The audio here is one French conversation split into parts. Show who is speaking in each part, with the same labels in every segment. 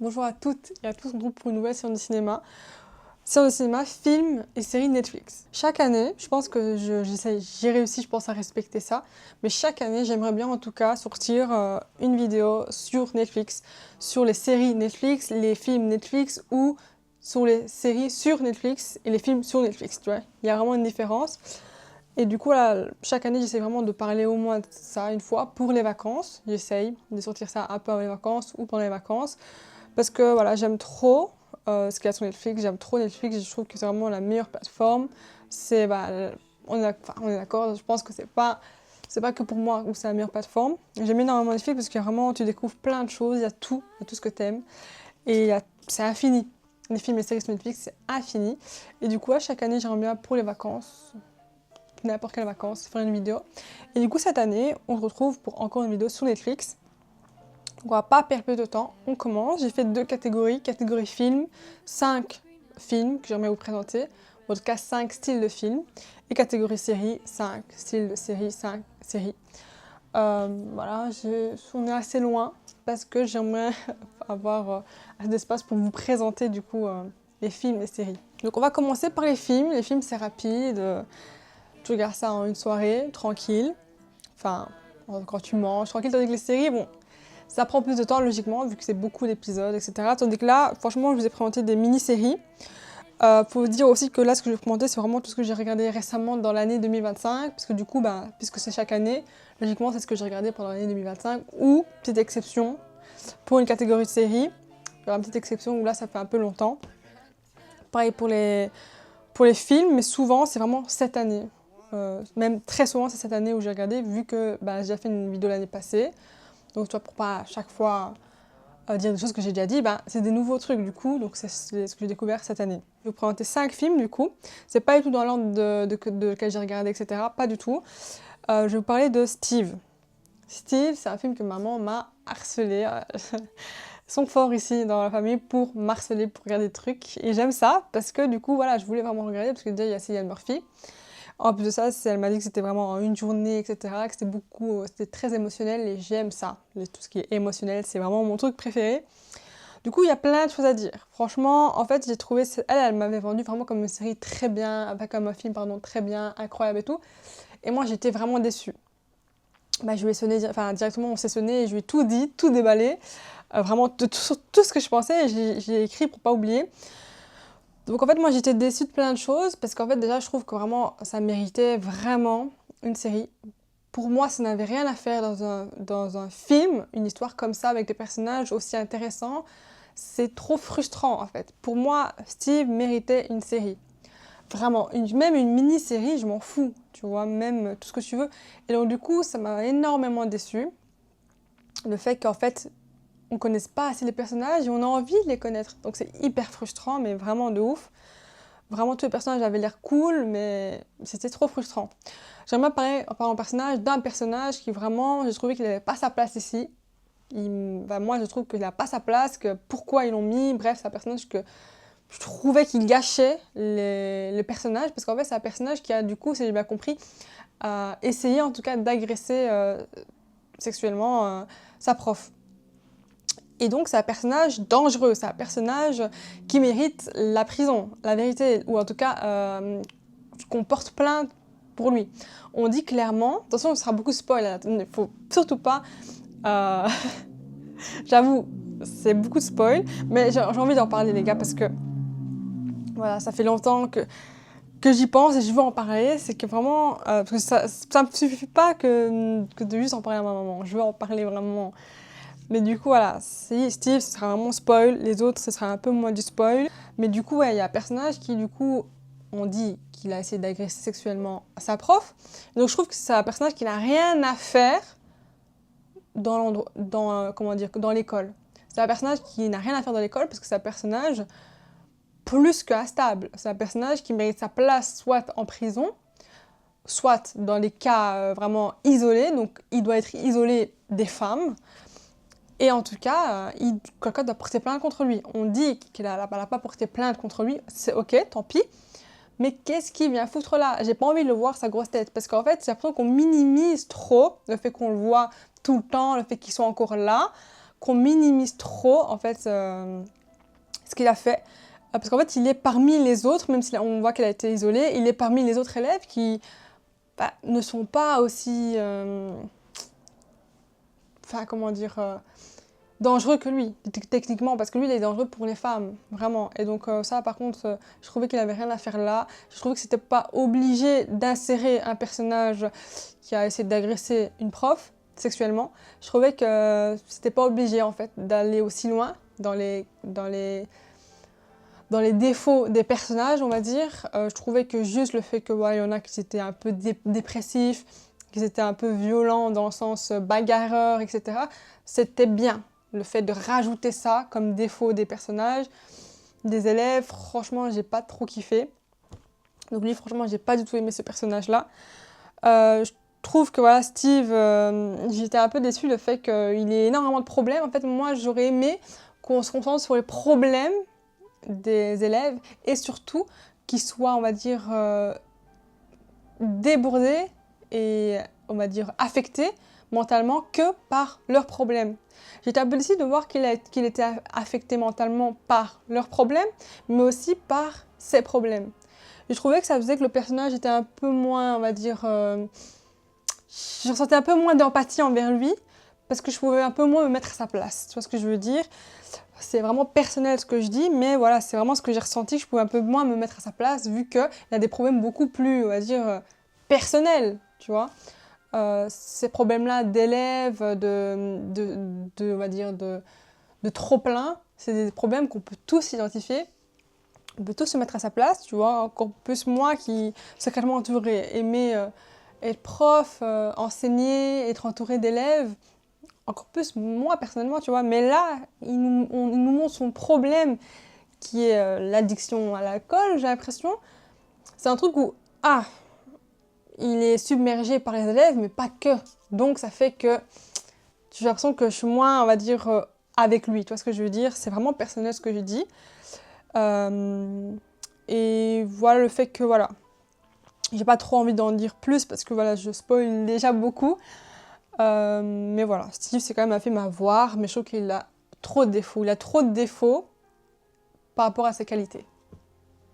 Speaker 1: Bonjour à toutes et à tous, on se retrouve pour une nouvelle séance de cinéma. Séance de cinéma, films et séries Netflix. Chaque année, je pense que j'ai réussi, je pense, à respecter ça. Mais chaque année, j'aimerais bien en tout cas sortir une vidéo sur Netflix, sur les séries Netflix, les films Netflix ou sur les séries sur Netflix et les films sur Netflix, tu vois. Il y a vraiment une différence. Et du coup, là, chaque année, j'essaie vraiment de parler au moins de ça une fois pour les vacances. J'essaye de sortir ça un peu avant les vacances ou pendant les vacances. Parce que voilà, j'aime trop ce qu'il y a sur Netflix, j'aime trop Netflix, je trouve que c'est vraiment la meilleure plateforme. C'est, on est d'accord, je pense que c'est pas que pour moi où c'est la meilleure plateforme. J'aime énormément Netflix parce que vraiment, tu découvres plein de choses, il y a tout ce que tu aimes. Et c'est infini. Les films et les séries sur Netflix, c'est infini. Et du coup, à chaque année, j'aimerais bien pour les vacances, n'importe quelle vacances, faire une vidéo. Et du coup, cette année, on se retrouve pour encore une vidéo sur Netflix. Donc on va pas perdre plus de temps, on commence. J'ai fait 2 catégories. Catégorie film, 5 films que j'aimerais vous présenter, en tout cas 5 styles de films. Et catégorie série, 5 styles de série, 5 séries. Voilà, on est assez loin parce que j'aimerais avoir assez d'espace pour vous présenter du coup les films et séries. Donc on va commencer par les films. Les films c'est rapide, tu regardes ça en une soirée, tranquille. Enfin, quand tu manges, tranquille, tandis que les séries, bon, ça prend plus de temps, logiquement, vu que c'est beaucoup d'épisodes, etc. Tandis que là, franchement, je vous ai présenté des mini-séries. Faut vous dire aussi que là, ce que je vais vous présenter, c'est vraiment tout ce que j'ai regardé récemment dans l'année 2025. Parce que du coup, puisque c'est chaque année, logiquement, c'est ce que j'ai regardé pendant l'année 2025. Ou, petite exception, pour une catégorie de séries, il y aura une petite exception où là, ça fait un peu longtemps. Pareil pour les films, mais souvent, c'est vraiment cette année. Même très souvent, c'est cette année où j'ai regardé, vu que j'ai déjà fait une vidéo l'année passée. Donc, tu vois, pour pas à chaque fois dire des choses que j'ai déjà dit, c'est des nouveaux trucs du coup, donc c'est ce que j'ai découvert cette année. Je vais vous présenter 5 films du coup. C'est pas du tout dans l'ordre de lequel j'ai regardé, etc. Pas du tout. Je vais vous parler de Steve. Steve, c'est un film que maman m'a harcelé. Ils sont forts ici dans la famille pour m'harceler, pour regarder des trucs. Et j'aime ça parce que du coup, voilà, je voulais vraiment regarder parce que déjà, il y a Cillian Murphy. En plus de ça, elle m'a dit que c'était vraiment en une journée, etc., que c'était très émotionnel et j'aime ça. Tout ce qui est émotionnel, c'est vraiment mon truc préféré. Du coup, il y a plein de choses à dire. Franchement, en fait, j'ai trouvé, elle m'avait vendu vraiment comme une série très bien, comme un film, pardon, très bien, incroyable et tout. Et moi, j'étais vraiment déçue. Je lui ai sonné, directement, on s'est sonné et je lui ai tout dit, tout déballé. Vraiment, tout ce que je pensais, j'ai écrit pour pas oublier. Donc en fait, moi j'étais déçue de plein de choses parce qu'en fait déjà je trouve que vraiment ça méritait vraiment une série. Pour moi, ça n'avait rien à faire dans un film, une histoire comme ça avec des personnages aussi intéressants. C'est trop frustrant en fait. Pour moi, Steve méritait une série. Vraiment, même une mini-série, je m'en fous, tu vois, même tout ce que tu veux. Et donc du coup, ça m'a énormément déçue. Le fait qu'en fait, on connaisse pas assez les personnages et on a envie de les connaître. Donc c'est hyper frustrant, mais vraiment de ouf. Vraiment, tous les personnages avaient l'air cool, mais c'était trop frustrant. J'aimerais parler d'un personnage qui vraiment, j'ai trouvé qu'il n'avait pas sa place ici. Moi, je trouve qu'il n'a pas sa place, que pourquoi ils l'ont mis. Bref, c'est un personnage que je trouvais qu'il gâchait les personnages, parce qu'en fait, c'est un personnage qui a, du coup, si j'ai bien compris, essayé en tout cas d'agresser sexuellement sa prof. Et donc, c'est un personnage dangereux, c'est un personnage qui mérite la prison, la vérité, ou en tout cas qu'on porte plainte pour lui. On dit clairement, attention, ce sera beaucoup de spoil, il ne faut surtout pas. Euh, J'avoue, c'est beaucoup de spoil, mais j'ai envie d'en parler, les gars, parce que voilà, ça fait longtemps que j'y pense et je veux en parler. C'est que vraiment, parce que ça ne me suffit pas que de juste en parler à ma maman, je veux en parler vraiment. Mais du coup, voilà, si Steve, ce sera vraiment spoil, les autres, ce sera un peu moins du spoil. Mais du coup, ouais, il y a un personnage qui, du coup, on dit qu'il a essayé d'agresser sexuellement sa prof. Donc je trouve que c'est un personnage qui n'a rien à faire dans l'école. C'est un personnage qui n'a rien à faire dans l'école parce que c'est un personnage plus qu'instable. C'est un personnage qui mérite sa place soit en prison, soit dans les cas vraiment isolés. Donc il doit être isolé des femmes. Et en tout cas, quelqu'un doit porter plainte contre lui. On dit qu'elle n'a pas porté plainte contre lui, c'est ok, tant pis. Mais qu'est-ce qu'il vient foutre là? J'ai pas envie de le voir, sa grosse tête. Parce qu'en fait, j'ai l'impression qu'on minimise trop le fait qu'on le voit tout le temps, le fait qu'il soit encore là, qu'on minimise trop, en fait, ce qu'il a fait. Parce qu'en fait, il est parmi les autres, même si on voit qu'elle a été isolée, il est parmi les autres élèves qui ne sont pas aussi... Enfin, comment dire... dangereux que lui, techniquement, parce que lui, il est dangereux pour les femmes, vraiment. Et donc ça, par contre, je trouvais qu'il avait rien à faire là. Je trouvais que c'était pas obligé d'insérer un personnage qui a essayé d'agresser une prof sexuellement. Je trouvais que c'était pas obligé, en fait, d'aller aussi loin dans les défauts des personnages, on va dire. Je trouvais que juste le fait que, ouais, il y en a qui étaient un peu dépressifs, qu'ils étaient un peu violents dans le sens bagarreur, etc., c'était bien. Le fait de rajouter ça comme défaut des personnages, des élèves, franchement, j'ai pas trop kiffé. Donc lui, franchement, j'ai pas du tout aimé ce personnage-là. Je trouve que voilà, Steve, j'étais un peu déçue le fait qu'il ait énormément de problèmes. En fait, moi, j'aurais aimé qu'on se concentre sur les problèmes des élèves et surtout qu'ils soient, on va dire, débordés et, on va dire, affectés mentalement que par leurs problèmes. J'étais un peu déçue de voir qu'il était affecté mentalement par leurs problèmes, mais aussi par ses problèmes. Je trouvais que ça faisait que le personnage était un peu moins, on va dire... je ressentais un peu moins d'empathie envers lui, parce que je pouvais un peu moins me mettre à sa place. Tu vois ce que je veux dire? C'est vraiment personnel ce que je dis, mais voilà, c'est vraiment ce que j'ai ressenti, que je pouvais un peu moins me mettre à sa place, vu qu'il a des problèmes beaucoup plus, on va dire, personnels, tu vois. Ces problèmes-là d'élèves, on va dire, de trop-plein, c'est des problèmes qu'on peut tous identifier, on peut tous se mettre à sa place, tu vois. Encore plus moi qui, secrètement entourée, aimais être prof, enseigner, être entourée d'élèves, encore plus moi personnellement, tu vois. Mais là, il nous montre son problème qui est l'addiction à l'alcool, j'ai l'impression. C'est un truc où, il est submergé par les élèves, mais pas que. Donc ça fait que j'ai l'impression que je suis moins, on va dire, avec lui. Tu vois ce que je veux dire? C'est vraiment personnel ce que je dis. Et voilà le fait que, voilà, j'ai pas trop envie d'en dire plus parce que, voilà, je spoil déjà beaucoup. Mais voilà, Steve, c'est quand même un film à voir, mais je trouve qu'il a trop de défauts. Il a trop de défauts par rapport à ses qualités.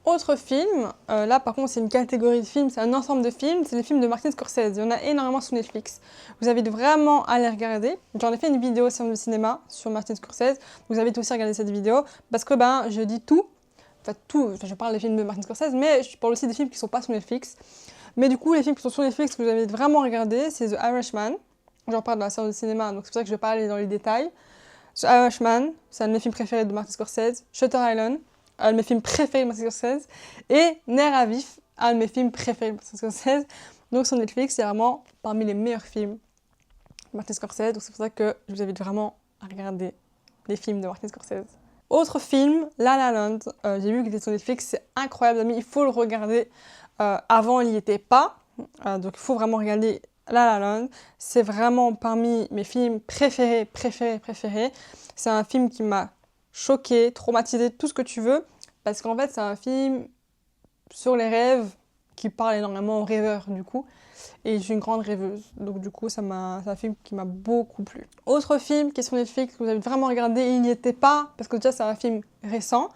Speaker 1: Autre film, là par contre c'est une catégorie de films, c'est un ensemble de films, c'est les films de Martin Scorsese. Il y en a énormément sur Netflix. Vous invite vraiment à les regarder. J'en ai fait une vidéo sur le cinéma sur Martin Scorsese. Vous invite aussi à regarder cette vidéo parce que je dis tout. Je parle des films de Martin Scorsese, mais je parle aussi des films qui ne sont pas sur Netflix. Mais du coup, les films qui sont sur Netflix que vous invite vraiment à regarder, c'est The Irishman. J'en parle dans la séance de cinéma, donc c'est pour ça que je ne vais pas aller dans les détails. The Irishman, c'est un de mes films préférés de Martin Scorsese. Shutter Island, un de mes films préférés de Martin Scorsese, et Nerf à vif, un de mes films préférés de Martin Scorsese. Donc sur Netflix, c'est vraiment parmi les meilleurs films de Martin Scorsese, donc c'est pour ça que je vous invite vraiment à regarder les films de Martin Scorsese. Autre film, La La Land, j'ai vu qu'il était sur Netflix, c'est incroyable, amis, il faut le regarder. Avant, il n'y était pas, donc il faut vraiment regarder La La Land. C'est vraiment parmi mes films préférés. C'est un film qui m'a choquée, traumatisée, tout ce que tu veux, parce qu'en fait c'est un film sur les rêves qui parle énormément aux rêveurs du coup, et je suis une grande rêveuse, donc du coup c'est un film qui m'a beaucoup plu. Autre film qui est sur Netflix que vous avez vraiment regardé, il n'y était pas, parce que déjà c'est un film récent,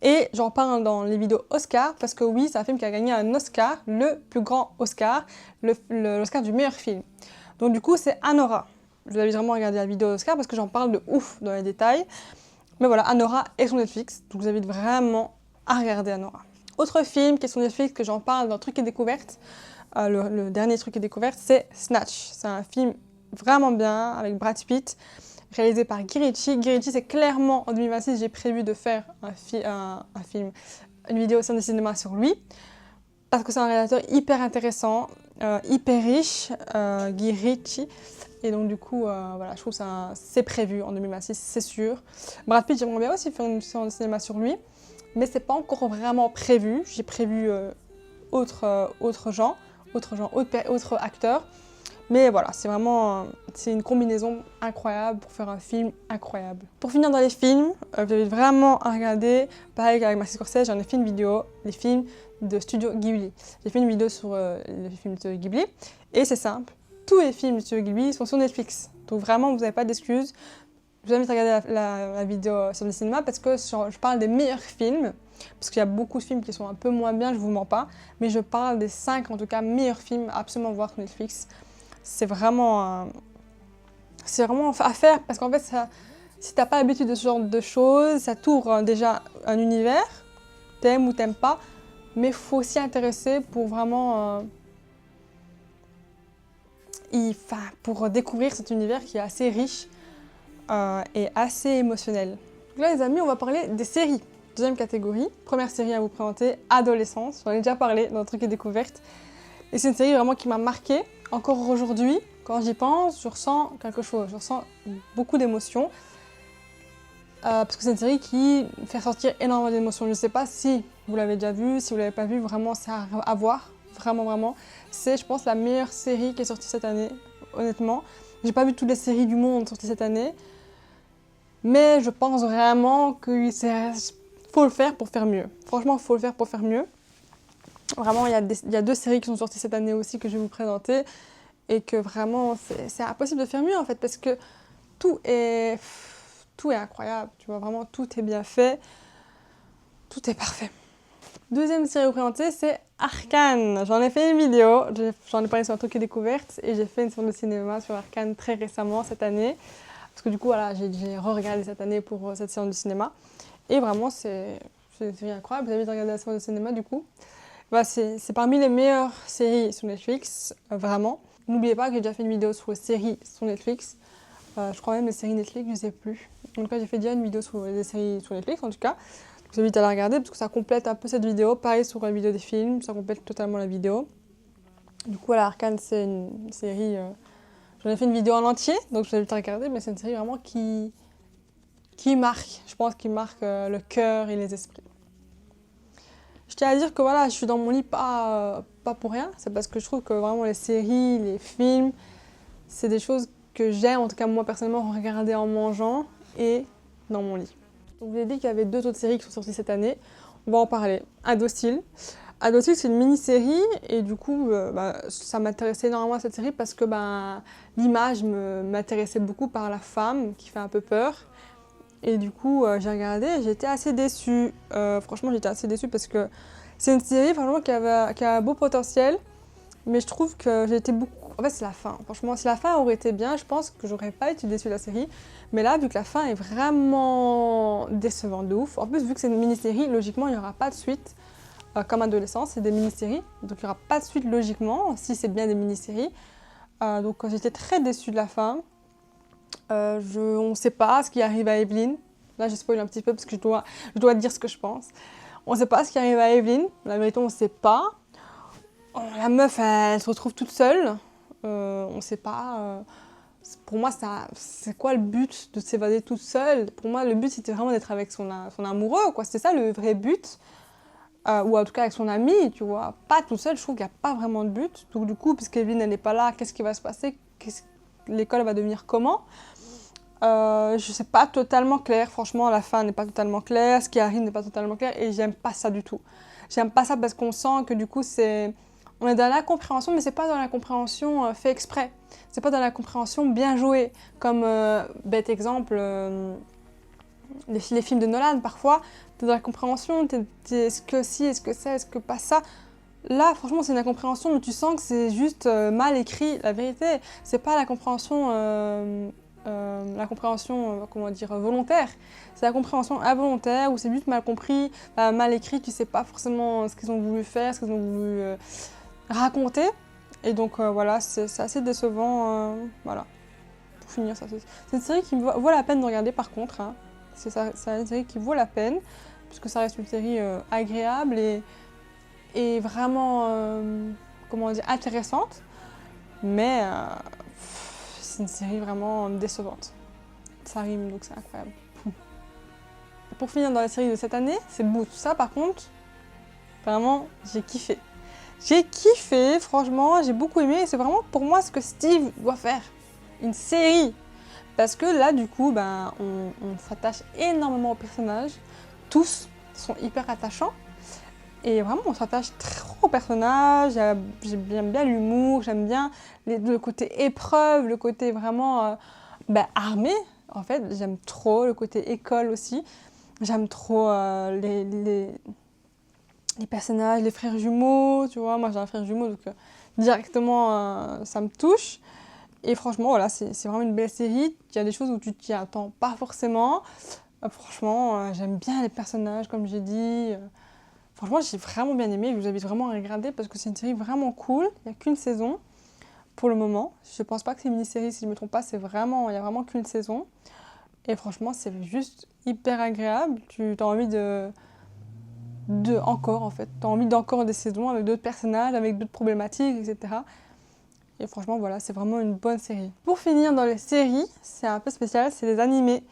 Speaker 1: et j'en parle dans les vidéos Oscar, parce que oui, c'est un film qui a gagné un Oscar, le plus grand Oscar, l'Oscar du meilleur film. Donc du coup c'est Anora. Je vous invite vraiment à regarder la vidéo Oscar parce que j'en parle de ouf dans les détails. Mais voilà, Anora est sur Netflix, donc je vous invite vraiment à regarder Anora. Autre film qui est sur Netflix, que j'en parle dans Trucs et Découvertes, le dernier Truc et Découvertes, c'est Snatch. C'est un film vraiment bien, avec Brad Pitt, réalisé par Guy Ritchie. Guy Ritchie, c'est clairement, en 2026, j'ai prévu de faire une vidéo au sein du cinéma sur lui, parce que c'est un réalisateur hyper intéressant, hyper riche, Guy Ritchie. Et donc du coup, voilà, je trouve que c'est prévu en 2026, c'est sûr. Brad Pitt, j'aimerais bien aussi faire une séance de cinéma sur lui, mais c'est pas encore vraiment prévu. J'ai prévu autres acteurs. Mais voilà, c'est une combinaison incroyable pour faire un film incroyable. Pour finir dans les films, vous avez vraiment à regarder, pareil avec Martin Scorsese, j'en ai fait une vidéo, les films de Studio Ghibli. J'ai fait une vidéo sur les films de Ghibli, et c'est simple. Tous les films de Studio Ghibli sont sur Netflix. Donc vraiment, vous n'avez pas d'excuses. je vous invite à regarder la vidéo sur le cinéma parce que je parle des meilleurs films, parce qu'il y a beaucoup de films qui sont un peu moins bien, je vous mens pas, mais je parle des 5 en tout cas meilleurs films à absolument voir sur Netflix. C'est vraiment à faire parce qu'en fait, ça, si t'as pas l'habitude de ce genre de choses, ça t'ouvre déjà un univers, t'aimes ou t'aimes pas, mais il faut s'y intéresser pour vraiment pour découvrir cet univers qui est assez riche et assez émotionnel. Donc là les amis, on va parler des séries. Deuxième catégorie, première série à vous présenter, Adolescence. J'en ai déjà parlé dans Trucs et Découvertes. Et c'est une série vraiment qui m'a marquée. Encore aujourd'hui, quand j'y pense, je ressens quelque chose. Je ressens beaucoup d'émotions. Parce que c'est une série qui fait ressortir énormément d'émotions. Je ne sais pas si vous l'avez déjà vue, si vous ne l'avez pas vue, vraiment c'est à voir. Vraiment, vraiment. C'est, je pense, la meilleure série qui est sortie cette année, honnêtement. J'ai pas vu toutes les séries du monde sorties cette année. Mais je pense vraiment qu'il faut le faire pour faire mieux. Franchement, il faut le faire pour faire mieux. Vraiment, il y a 2 séries qui sont sorties cette année aussi que je vais vous présenter. Et que vraiment, c'est impossible de faire mieux en fait. Parce que tout est incroyable. Tu vois, vraiment, tout est bien fait. Tout est parfait. Deuxième série à vous présenter, c'est Arcane. J'en ai fait une vidéo, j'en ai parlé sur un truc et découverte et j'ai fait une séance de cinéma sur Arcane très récemment cette année. Parce que du coup, voilà, j'ai re-regardé cette année pour cette séance de cinéma. Et vraiment, c'est une série incroyable. Vous avez envie de regarder la séance de cinéma du coup. Bah, c'est parmi les meilleures séries sur Netflix, vraiment. N'oubliez pas que j'ai déjà fait une vidéo sur les séries sur Netflix. Je crois même les séries Netflix, je ne sais plus. En tout cas, j'ai fait déjà une vidéo sur les séries sur Netflix en tout cas. Je vous invite à la regarder parce que ça complète un peu cette vidéo. Pareil sur la vidéo des films, ça complète totalement la vidéo. Du coup, voilà, Arcane, c'est une série... J'en ai fait une vidéo en entier, donc je vous invite à regarder, mais c'est une série vraiment qui marque. Je pense qui marque le cœur et les esprits. Je tiens à dire que voilà, je suis dans mon lit pas pour rien. C'est parce que je trouve que vraiment les séries, les films, c'est des choses que j'aime, en tout cas moi personnellement, regarder en mangeant et dans mon lit. Donc, je vous ai dit qu'il y avait 2 autres séries qui sont sorties cette année. On va en parler. Indocile. Indocile, c'est une mini-série et du coup, ça m'intéressait énormément cette série parce que l'image m'intéressait beaucoup par la femme qui fait un peu peur. Et du coup, j'ai regardé et j'étais assez déçue. Franchement, j'étais assez déçue parce que c'est une série franchement qui a un beau potentiel. Mais je trouve que j'ai été beaucoup... En fait, c'est la fin. Franchement, si la fin aurait été bien, je pense que j'aurais pas été déçue de la série. Mais là, vu que la fin est vraiment décevante de ouf. En plus, vu que c'est une mini-série, logiquement, il n'y aura pas de suite. Comme Adolescence, c'est des mini-séries. Donc, il n'y aura pas de suite, logiquement, si c'est bien des mini-séries. Donc, j'étais très déçue de la fin. On ne sait pas ce qui arrive à Evelyn. Là, je spoil un petit peu parce que je dois dire ce que je pense. On ne sait pas ce qui arrive à Evelyn. La vérité, on ne sait pas. La meuf, elle se retrouve toute seule. On ne sait pas. Pour moi, c'est quoi le but de s'évader toute seule? Pour moi, le but, c'était vraiment d'être avec son amoureux, quoi. C'était ça le vrai but. Ou en tout cas avec son ami, tu vois. Pas toute seule, je trouve qu'il n'y a pas vraiment de but. Donc du coup, puisque Evelyn, elle n'est pas là, qu'est-ce qui va se passer? L'école va devenir comment? Je sais pas totalement clair, franchement, la fin n'est pas totalement claire, ce qui arrive n'est pas totalement clair et j'aime pas ça du tout. J'aime pas ça parce qu'on sent que du coup, on est dans l'incompréhension, mais c'est pas dans la compréhension fait exprès. C'est pas dans la compréhension bien jouée. Comme, bête exemple, les films de Nolan, parfois, t'es dans la compréhension, est-ce que si, est-ce que ça, est-ce que pas ça. Là, franchement, c'est une incompréhension, mais tu sens que c'est juste mal écrit. La vérité, c'est pas la compréhension, comment dire, volontaire. C'est la compréhension involontaire, où c'est juste mal compris, mal écrit, tu sais pas forcément ce qu'ils ont voulu faire, ce qu'ils ont voulu raconter. Et donc, voilà, c'est assez décevant, voilà. Pour finir, ça, c'est une série qui vaut la peine de regarder, par contre, hein. C'est une série qui vaut la peine, puisque ça reste une série agréable et vraiment, comment dire, intéressante, mais c'est une série vraiment décevante. Ça rime, donc c'est incroyable. Pour finir dans la série de cette année, c'est Boots. Ça, par contre, vraiment, j'ai kiffé. J'ai kiffé, franchement, j'ai beaucoup aimé, et c'est vraiment pour moi ce que Steve doit faire. Une série. Parce que là, du coup, on s'attache énormément aux personnages. Tous sont hyper attachants. Et vraiment, on s'attache trop aux personnages. J'aime bien l'humour, j'aime bien le côté épreuve, le côté vraiment armé. En fait, j'aime trop le côté école aussi. J'aime trop les personnages, les frères jumeaux, tu vois. Moi, j'ai un frère jumeau, donc directement, ça me touche. Et franchement, voilà, c'est vraiment une belle série. Il y a des choses où tu t'y attends pas forcément. Franchement, j'aime bien les personnages, comme j'ai dit. Franchement, j'ai vraiment bien aimé. Je vous invite vraiment à regarder parce que c'est une série vraiment cool. Il n'y a qu'une saison pour le moment. Je pense pas que c'est une mini-série, si je ne me trompe pas. Il y a vraiment qu'une saison. Et franchement, c'est juste hyper agréable. Tu as envie encore, en fait. Tu as envie d'encore des saisons avec d'autres personnages, avec d'autres problématiques, etc. Et franchement, voilà, c'est vraiment une bonne série. Pour finir dans les séries, c'est un peu spécial, c'est les animés.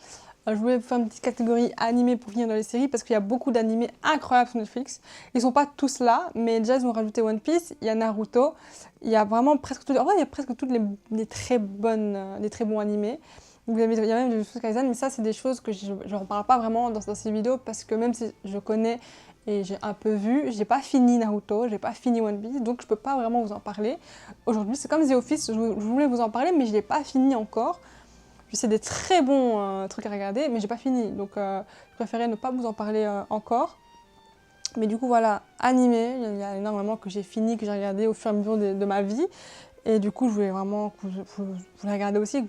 Speaker 1: Je voulais faire une petite catégorie animés pour finir dans les séries parce qu'il y a beaucoup d'animés incroyables sur Netflix. Ils sont pas tous là, mais déjà ils ont rajouté One Piece, il y a Naruto, il y a vraiment presque tout, en vrai, il y a presque tous les très bons animés. Il y a même des choses Kaizen, mais ça c'est des choses que je ne reparle pas vraiment dans ces vidéos parce que même si je connais et j'ai un peu vu, j'ai pas fini Naruto, j'ai pas fini One Piece, donc je peux pas vraiment vous en parler. Aujourd'hui, c'est comme The Office, je voulais vous en parler, mais je l'ai pas fini encore. Je sais des très bons trucs à regarder, mais j'ai pas fini, donc je préférais ne pas vous en parler encore. Mais du coup, voilà, animé, il y a énormément que j'ai fini, que j'ai regardé au fur et à mesure de ma vie. Et du coup, je voulais vraiment que vous les regardez aussi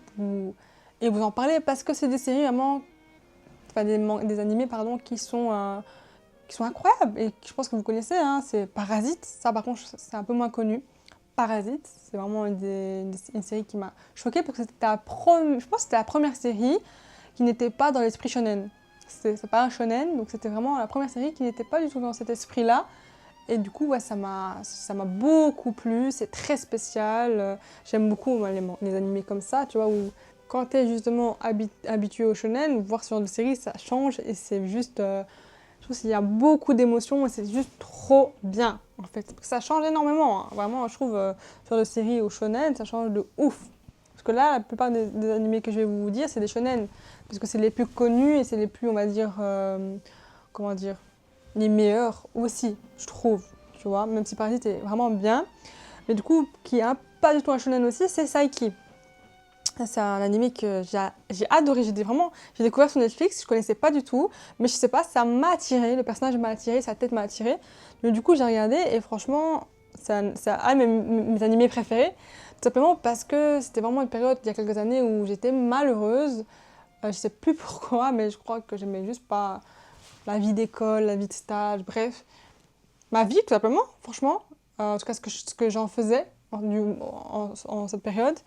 Speaker 1: et vous en parler parce que c'est des séries vraiment, enfin des animés pardon, qui sont incroyables et je pense que vous connaissez, hein, c'est Parasite. Ça, par contre, c'est un peu moins connu. Parasite, c'est vraiment une série qui m'a choquée parce que je pense que c'était la première série qui n'était pas dans l'esprit shonen. C'est pas un shonen, donc c'était vraiment la première série qui n'était pas du tout dans cet esprit-là. Et du coup, ouais, ça m'a beaucoup plu, c'est très spécial. J'aime beaucoup les animés comme ça, tu vois, où quand tu es justement habitué au shonen, voir ce genre de série, ça change et c'est juste... je trouve qu'il y a beaucoup d'émotions et c'est juste trop bien, en fait. Parce que ça change énormément, hein. Vraiment, je trouve, sur les séries au shonen, ça change de ouf. Parce que là, la plupart des animés que je vais vous dire, c'est des shonen. Parce que c'est les plus connus et c'est les plus, on va dire, comment dire, les meilleurs aussi, je trouve. Tu vois, même si Parasite est vraiment bien. Mais du coup, qui est pas du tout un shonen aussi, c'est Saiki. C'est un animé que j'ai adoré, j'ai découvert sur Netflix, je connaissais pas du tout, mais je sais pas, ça m'a attiré, le personnage m'a attiré, sa tête m'a attiré. Donc du coup j'ai regardé et franchement, c'est un de mes animés préférés, tout simplement parce que c'était vraiment une période il y a quelques années où j'étais malheureuse, je sais plus pourquoi, mais je crois que j'aimais juste pas la vie d'école, la vie de stage, bref, ma vie tout simplement, franchement, en tout cas ce que j'en faisais en cette période.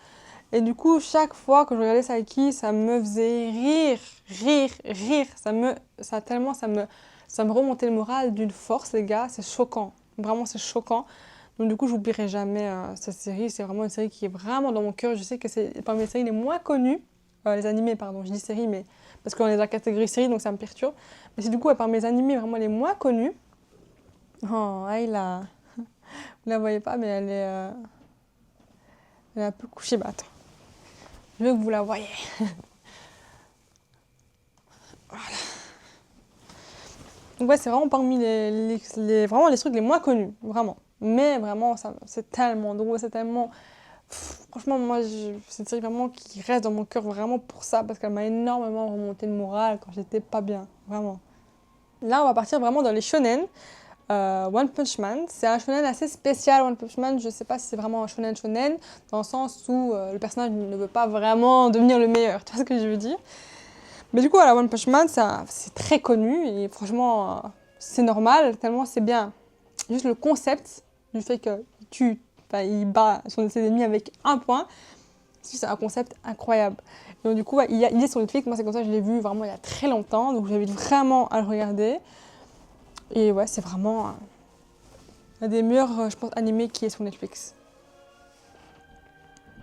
Speaker 1: Et du coup, chaque fois que je regardais Saiki, ça me faisait rire. Ça me remontait le moral d'une force, les gars. C'est choquant. Vraiment, c'est choquant. Donc du coup, j'oublierai jamais cette série. C'est vraiment une série qui est vraiment dans mon cœur. Je sais que c'est parmi les séries les moins connues. Les animés, pardon. Je dis séries, mais parce qu'on est dans la catégorie série, donc ça me perturbe. Mais c'est du coup, parmi les animés vraiment les moins connus. Oh, Ayla. Vous la voyez pas, mais elle est un peu couchée. Bah, attends. Je veux que vous la voyez. Voilà. Donc ouais, c'est vraiment parmi vraiment les trucs les moins connus, vraiment. Mais vraiment, c'est tellement drôle, c'est tellement... franchement, moi, c'est une série vraiment qui reste dans mon cœur vraiment pour ça, parce qu'elle m'a énormément remonté le moral quand j'étais pas bien, vraiment. Là, on va partir vraiment dans les shonen. One Punch Man, c'est un shonen assez spécial. One Punch Man, je sais pas si c'est vraiment un shonen, dans le sens où le personnage ne veut pas vraiment devenir le meilleur, tu vois ce que je veux dire. Mais du coup, voilà, One Punch Man, c'est très connu et franchement, c'est normal, tellement c'est bien. Juste le concept du fait il bat ses ennemis avec un point, c'est un concept incroyable. Et donc, du coup, ouais, il est sur Netflix, moi c'est comme ça que je l'ai vu vraiment il y a très longtemps, donc j'invite vraiment à le regarder. Et ouais, c'est vraiment un des meilleurs, je pense, animés qui est sur Netflix.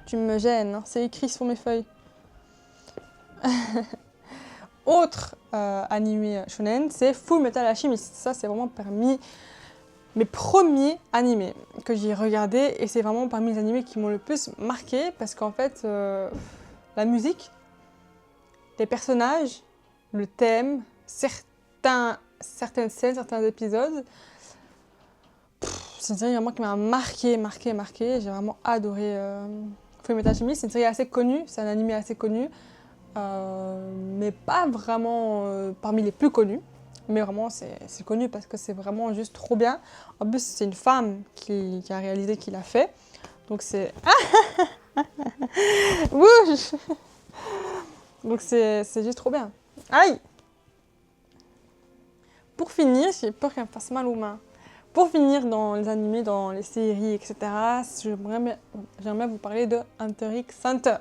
Speaker 1: Tu me gênes, hein, c'est écrit sur mes feuilles. Autre animé shonen, c'est Full Metal Alchemist. Ça, c'est vraiment parmi mes premiers animés que j'ai regardés et c'est vraiment parmi les animés qui m'ont le plus marqué parce qu'en fait, la musique, les personnages, le thème, certaines scènes, certains épisodes, c'est une série vraiment qui m'a marqué. J'ai vraiment adoré Full Metal Alchemist. C'est une série assez connue, c'est un animé assez connu. mais pas vraiment parmi les plus connus. Mais vraiment, c'est connu parce que c'est vraiment juste trop bien. En plus, c'est une femme qui a réalisé, qui l'a fait. Donc c'est... Ah bouge. Donc c'est juste trop bien. Aïe! Pour finir, j'ai peur qu'elle me fasse mal aux mains. Pour finir dans les animés, dans les séries, etc., j'aimerais vous parler de Hunter x Hunter.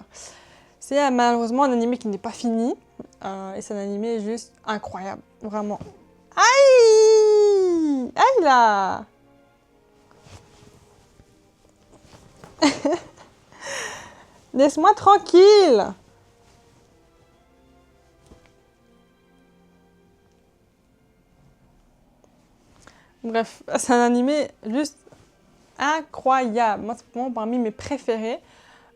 Speaker 1: C'est malheureusement un animé qui n'est pas fini. Et c'est un animé juste incroyable. Vraiment. Aïe! Aïe là! Laisse-moi tranquille! Bref, c'est un animé juste incroyable. Moi, c'est vraiment parmi mes préférés.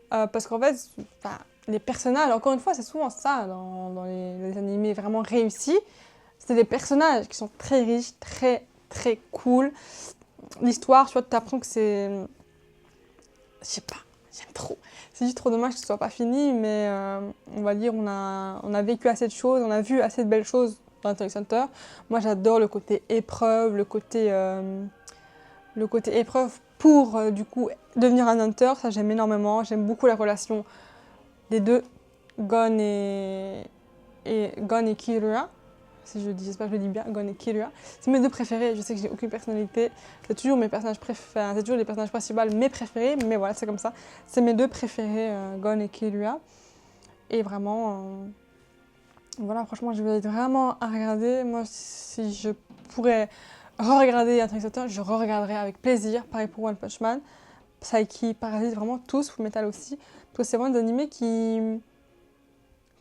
Speaker 1: Parce qu'en fait, enfin, les personnages, encore une fois, c'est souvent ça dans les animés vraiment réussis. C'est des personnages qui sont très riches, très, très cool. L'histoire, tu vois, tu apprends que c'est... Je sais pas, j'aime trop. C'est juste trop dommage que ce soit pas fini, mais on va dire on a vécu assez de choses, on a vu assez de belles choses dans Hunter x Hunter. Moi, j'adore le côté épreuve, le côté épreuve pour, du coup, devenir un hunter. Ça, j'aime énormément. J'aime beaucoup la relation des deux, Gon et Killua. Si je dis, j'espère que je le dis bien, Gon et Killua. C'est mes deux préférés. Je sais que j'ai aucune personnalité. C'est toujours mes personnages préférés. C'est toujours les personnages principaux, mes préférés. Mais voilà, c'est comme ça. C'est mes deux préférés, Gon et Killua. Et vraiment, voilà, franchement, je vais vraiment à regarder. Moi, si je pourrais re-regarder Hunter x Hunter, je re-regarderais avec plaisir. Pareil pour One Punch Man, Psyche, Parasite, vraiment tous, Fullmetal aussi. Parce que c'est vraiment des animés qui,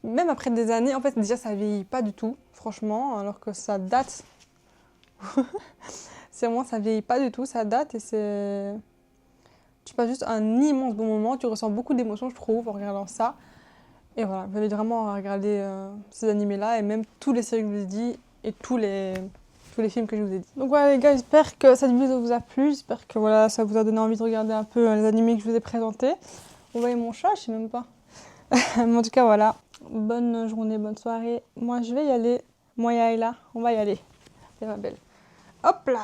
Speaker 1: même après des années, en fait, déjà ça vieillit pas du tout, franchement, alors que ça date. C'est vraiment, ça vieillit pas du tout, ça date et c'est. Tu passes juste un immense bon moment, tu ressens beaucoup d'émotions, je trouve, en regardant ça. Et voilà, j'avais vraiment à regarder ces animés-là et même tous les séries que je vous ai dit et tous les films que je vous ai dit. Donc voilà les gars, j'espère que cette vidéo vous a plu, j'espère que voilà, ça vous a donné envie de regarder un peu les animés que je vous ai présentés. Vous voyez mon chat, je sais même pas. Mais en tout cas voilà, bonne journée, bonne soirée. Moi je vais y aller, moi et Ayla, on va y aller. C'est ma belle. Hop là!